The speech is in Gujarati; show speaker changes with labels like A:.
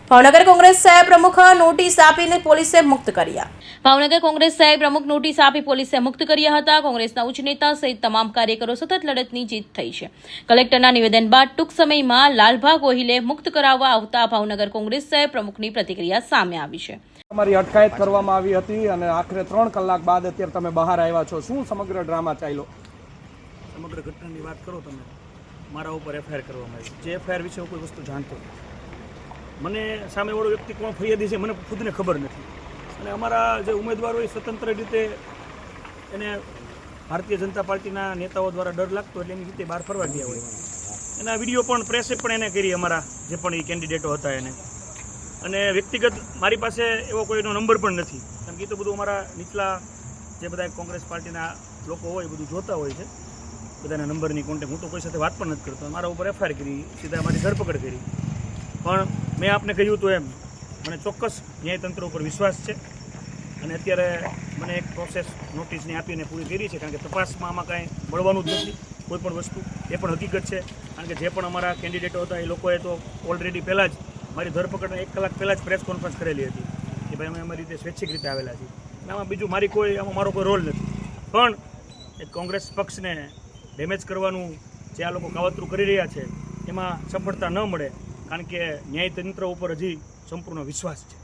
A: ભાવનગર કોંગ્રેસ શહેર પ્રમુખ નોટિસ આપીને પોલીસે મુક્ત કર્યા।
B: ભાવનગર કોંગ્રેસ શહેર પ્રમુખ નોટિસ આપી પોલીસે મુક્ત કર્યા હતા। કોંગ્રેસના ઉચ્ચ નેતા સહિત તમામ કાર્યકરો સતત લડતની જીત થઈ છે। કલેક્ટરના નિવેદન બાદ ટૂંક સમયમાં લાલભા ગોહિલે મુક્ત કરાવવા આવતા ભાવનગર કોંગ્રેસ શહેર પ્રમુખની પ્રતિક્રિયા સામે આવી છે।
C: તમારી અટકાયત કરવામાં આવી હતી અને આખરે 3 કલાક બાદ અત્યારે તમે બહાર આવ્યા છો। શું સમગ્ર ડ્રામા ચાલ્યો?
D: સમગ્ર ઘટનાની વાત કરો તમે, મારા ઉપર એફઆઈઆર કરવામાં આવી। જે એફઆઈઆર વિશે હું કોઈ વસ્તુ જાણતો નથી। મને સામેવાળો વ્યક્તિ કોણ ફરિયાદી છે મને ખુદને ખબર નથી અને અમારા જે ઉમેદવારો એ સ્વતંત્ર રીતે એને ભારતીય જનતા પાર્ટીના નેતાઓ દ્વારા ડર લાગતો એટલે એની રીતે બહાર ફરવા ગયા હોય। એના વિડીયો પણ પ્રેસે પણ એને કરી, અમારા જે પણ એ કેન્ડિડેટો હતા એને। અને વ્યક્તિગત મારી પાસે એવો કોઈનો નંબર પણ નથી, કારણ કે એ તો બધું અમારા નીચલા જે બધા કોંગ્રેસ પાર્ટીના લોકો હોય બધું જોતા હોય છે, બધાના નંબરની કોન્ટેક્ટ। હું તો કોઈ સાથે વાત પણ નથી કરતો। મારા ઉપર એફઆઈઆર કરી, સીધા મારી ધરપકડ કરી। પણ મેં આપને કહ્યું હતું એમ મને ચોક્કસ ન્યાયતંત્ર ઉપર વિશ્વાસ છે અને અત્યારે મને એક પ્રોસેસ નોટિસની આપીને પૂરી કરી છે, કારણ કે તપાસમાં આમાં કાંઈ મળવાનું જ નથી કોઈ પણ વસ્તુ। એ પણ હકીકત છે, કારણ કે જે પણ અમારા કેન્ડિડેટો હતા એ લોકોએ તો ઓલરેડી પહેલાં જ મારી ધરપકડને 1 કલાક પહેલાં જ પ્રેસ કોન્ફરન્સ કરેલી હતી કે ભાઈ અમે અમારી રીતે સ્વૈચ્છિક રીતે આવેલા છીએ અને આમાં બીજું આમાં મારો કોઈ રોલ નથી। પણ એક કોંગ્રેસ પક્ષને ડેમેજ કરવાનું જે આ લોકો કાવતરું કરી રહ્યા છે એમાં સફળતા ન મળે, કારણ કે ન્યાયતંત્ર ઉપર હજી સંપૂર્ણ વિશ્વાસ છે।